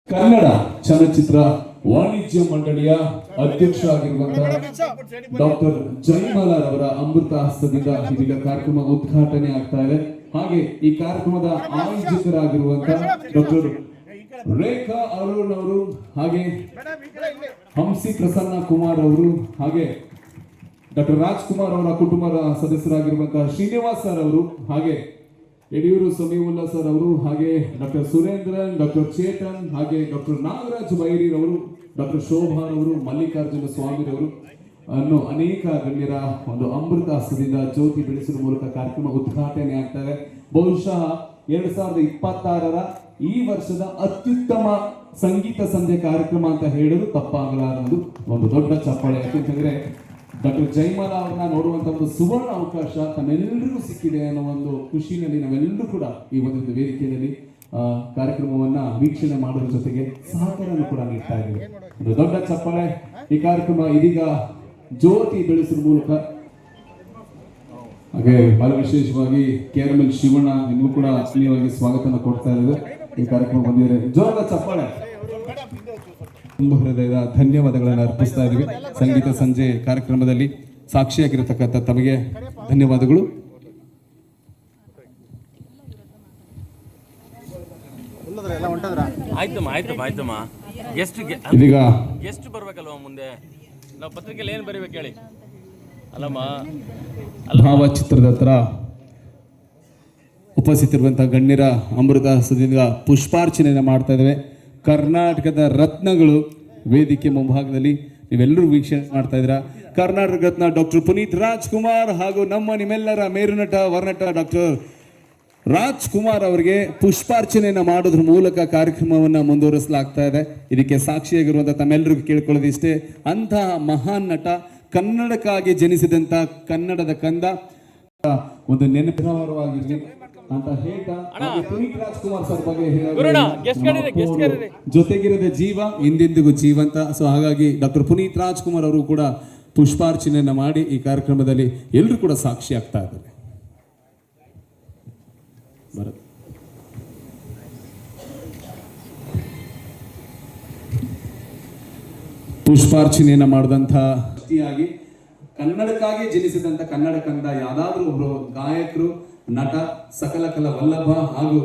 ಕನ್ನಡ ಚಲನಚಿತ್ರ ವಾಣಿಜ್ಯ ಮಂಡಳಿಯ ಅಧ್ಯಕ್ಷ ಆಗಿರುವಂತಹ ಡಾಕ್ಟರ್ ಜಯಮಾಲಾ ಅವರ ಅಮೃತ ಹಸ್ತದಿಂದ ಇದೀಗ ಕಾರ್ಯಕ್ರಮ ಉದ್ಘಾಟನೆ ಆಗ್ತಾ ಇದೆ. ಹಾಗೆ ಈ ಕಾರ್ಯಕ್ರಮದ ಆಯೋಜಕರಾಗಿರುವಂತಹ ಡಾಕ್ಟರ್ ರೇಖಾ ಅರುಣ್ ಅವರು, ಹಾಗೆ ಹಂಸಿ ಪ್ರಸನ್ನ ಕುಮಾರ್ ಅವರು, ಹಾಗೆ ಡಾಕ್ಟರ್ ರಾಜ್ಕುಮಾರ್ ಅವರ ಕುಟುಂಬದ ಸದಸ್ಯರಾಗಿರುವಂತಹ ಶ್ರೀನಿವಾಸ್ ಸರ್ ಅವರು, ಹಾಗೆ ಯಡಿಯೂರು ಸಮೀವುಲ್ಲಾ ಸರ್ ಅವರು, ಹಾಗೆ ಡಾಕ್ಟರ್ ಸುರೇಂದ್ರನ್, ಡಾಕ್ಟರ್ ಚೇತನ್, ಹಾಗೆ ಡಾಕ್ಟರ್ ನಾಗರಾಜ್ ಬೈರಿ ಅವರು, ಡಾಕ್ಟರ್ ಶೋಭಾ ಅವರು, ಮಲ್ಲಿಕಾರ್ಜುನ ಸ್ವಾಮಿ ಅವರು ಅನ್ನೋ ಅನೇಕ ಗಣ್ಯರ ಒಂದು ಅಮೃತ ಹಸ್ತದಿಂದ ಜ್ಯೋತಿ ಬೆಳೆಸುವ ಮೂಲಕ ಕಾರ್ಯಕ್ರಮ ಉದ್ಘಾಟನೆ ಆಗ್ತದೆ. ಬಹುಶಃ 2026ರ ಈ ವರ್ಷದ ಅತ್ಯುತ್ತಮ ಸಂಗೀತ ಸಂಧ್ಯೆ ಕಾರ್ಯಕ್ರಮ ಅಂತ ಹೇಳಲು ತಪ್ಪಾಗಲಾರದು. ಒಂದು ದೊಡ್ಡ ಚಪ್ಪಾಳೆ. ಯಾಕೆಂತಂದ್ರೆ ಡಾಕ್ಟರ್ ಜಯಮಾಲಾ ಅವ್ರನ್ನ ನೋಡುವಂತ ಒಂದು ಸುವರ್ಣ ಅವಕಾಶ ತಮ್ಮೆಲ್ಲರಿಗೂ ಸಿಕ್ಕಿದೆ ಅನ್ನೋ ಒಂದು ಖುಷಿನಲ್ಲಿ ನಾವೆಲ್ಲರೂ ಕೂಡ ಈ ಒಂದು ವೇದಿಕೆಯಲ್ಲಿ ಕಾರ್ಯಕ್ರಮವನ್ನ ವೀಕ್ಷಣೆ ಮಾಡೋದ್ರ ಜೊತೆಗೆ ಸಹಕಾರವನ್ನು ಕೂಡ ನೀಡ್ತಾ ಇದ್ದೀವಿ. ಒಂದು ದೊಡ್ಡ ಚಪ್ಪಾಳೆ. ಈ ಕಾರ್ಯಕ್ರಮ ಇದೀಗ ಜ್ಯೋತಿ ಬೆಳೆಸುವ ಮೂಲಕ, ಹಾಗೆ ಬಹಳ ವಿಶೇಷವಾಗಿ KRML ಶಿವಣ್ಣ ನಿಮಗೂ ಕೂಡ ಆತ್ಮೀಯವಾಗಿ ಸ್ವಾಗತನ ಕೊಡ್ತಾ ಇದ್ದೇವೆ. ಈ ಕಾರ್ಯಕ್ರಮ ಬಂದಿದೆ. ಜೋರದ ಚಪ್ಪಾಳೆ. ತುಂಬ ಹೃದಯದ ಧನ್ಯವಾದಗಳನ್ನು ಅರ್ಪಿಸ್ತಾ ಇದ್ದೀವಿ. ಸಂಗೀತ ಸಂಜೆ ಕಾರ್ಯಕ್ರಮದಲ್ಲಿ ಸಾಕ್ಷಿಯಾಗಿರತಕ್ಕಂಥ ತಮಗೆ ಧನ್ಯವಾದಗಳು. ಇದೀಗ ಎಷ್ಟು ಬರ್ಬೇಕಲ್ವ ಮುಂದೆ ನಾವು ಪತ್ರಿಕೆಯಲ್ಲಿ ಏನು ಬರೀಬೇಕು ಹೇಳಿ. ಅಲ್ಲಮ್ಮ ಭಾವಚಿತ್ರದ ಹತ್ರ ಉಪಸ್ಥಿತಿರುವಂತಹ ಗಣ್ಯರ ಅಮೃತ ಹಸ್ತದಿಂದ ಪುಷ್ಪಾರ್ಚನೆಯನ್ನು ಮಾಡ್ತಾ ಇದ್ದೇವೆ. ಕರ್ನಾಟಕದ ರತ್ನಗಳು ವೇದಿಕೆ ಮುಂಭಾಗದಲ್ಲಿ ನೀವೆಲ್ಲರೂ ವೀಕ್ಷಣೆ ಮಾಡ್ತಾ ಇದ್ದೀರಾ. ಕರ್ನಾಟಕ ರತ್ನ ಡಾಕ್ಟರ್ ಪುನೀತ್ ರಾಜ್ಕುಮಾರ್ ಹಾಗೂ ನಿಮ್ಮೆಲ್ಲರ ಮೇರುನಟ ವರ್ನಟ ಡಾಕ್ಟರ್ ರಾಜ್ಕುಮಾರ್ ಅವರಿಗೆ ಪುಷ್ಪಾರ್ಚನೆಯನ್ನು ಮಾಡೋದ್ರ ಮೂಲಕ ಕಾರ್ಯಕ್ರಮವನ್ನು ಮುಂದುವರಿಸಲಾಗ್ತಾ ಇದೆ. ಇದಕ್ಕೆ ಸಾಕ್ಷಿಯಾಗಿರುವಂಥ ತಮ್ಮೆಲ್ಲರಿಗೂ ಕೇಳ್ಕೊಳ್ಳೋದು ಇಷ್ಟೇ, ಅಂತಹ ಮಹಾನ್ ನಟ, ಕನ್ನಡಕ್ಕಾಗಿ ಜನಿಸಿದಂಥ ಕನ್ನಡದ ಕಂದ ಒಂದು ನೆನಪಿನವರವಾಗಿರಲಿ ಅಂತ ಹೇಳ್ತಾ ಪುನೀತ್ ರಾಜ್ಕುಮಾರ್ ಸರ್ ಬಗ್ಗೆ ಜೊತೆಗಿರದ ಜೀವ ಹಿಂದೆಂದಿಗೂ ಜೀವಂತ. ಸೊ ಹಾಗಾಗಿ ಡಾಕ್ಟರ್ ಪುನೀತ್ ರಾಜ್ಕುಮಾರ್ ಅವರು ಕೂಡ ಪುಷ್ಪಾರ್ಚನೆಯನ್ನ ಮಾಡಿ ಈ ಕಾರ್ಯಕ್ರಮದಲ್ಲಿ ಎಲ್ಲರೂ ಕೂಡ ಸಾಕ್ಷಿ ಆಗ್ತಾ ಇದ್ದಾರೆ. ಪುಷ್ಪಾರ್ಚನೆಯನ್ನ ಮಾಡಿದಂಥ ವ್ಯಕ್ತಿಯಾಗಿ ಕನ್ನಡಕ್ಕಾಗಿ ಜನಿಸಿದಂಥ ಕನ್ನಡ ಕಂದ ಯಾವ್ದಾದ್ರೂ ಒಬ್ರು ಗಾಯಕರು, ನಟ, ಸಕಲ ಕಲ ವಲ್ಲಭ ಹಾಗೂ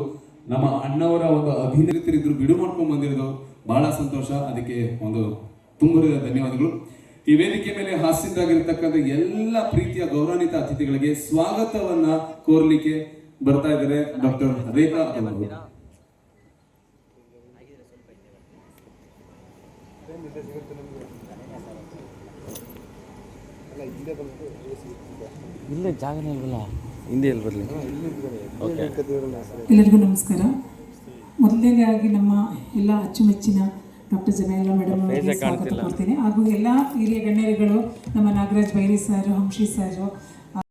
ನಮ್ಮ ಅಣ್ಣವರ ಒಂದು ಅಭಿನೇತರಿದ್ರು ಬಿಡು ಮಾಡ್ಕೊಂಡು ಬಂದಿರೋದು ಬಹಳ ಸಂತೋಷ. ಅದಕ್ಕೆ ಒಂದು ತುಂಬುರಿದ ಧನ್ಯವಾದಗಳು. ಈ ವೇದಿಕೆ ಮೇಲೆ ಹಾಸ್ಯರಾಗಿರ್ತಕ್ಕಂಥ ಎಲ್ಲ ಪ್ರೀತಿಯ ಗೌರವಾನ್ವಿತ ಅತಿಥಿಗಳಿಗೆ ಸ್ವಾಗತವನ್ನ ಕೋರ್ಲಿಕ್ಕೆ ಬರ್ತಾ ಇದ್ದಾರೆ ಡಾಕ್ಟರ್ ರೇಖಾ ಅವರು. ಇಲ್ಲೇ ಜಾಗನೇ ಇಲ್ವಲ್ಲ, ಹಿಂದೆ ಎಲ್ಲಿ ಬರಲಿ. ಎಲ್ಲರಿಗೂ ನಮಸ್ಕಾರ. ಮೊದಲನೇದಾಗಿ ನಮ್ಮ ಎಲ್ಲ ಅಚ್ಚುಮೆಚ್ಚಿನ ಡಾಕ್ಟರ್ ಜಯಮಾಲಾ ಮೇಡಮ್ ಅವರಿಗೆ ಸ್ವಾಗತ ಕೊಡ್ತೀನಿ. ಹಾಗೂ ಎಲ್ಲ ಹಿರಿಯ ಗಣ್ಯರುಗಳು, ನಮ್ಮ ನಾಗರಾಜ್ ಬೈರಿ ಸರ್, ಹಂಶಿ ಸರ್,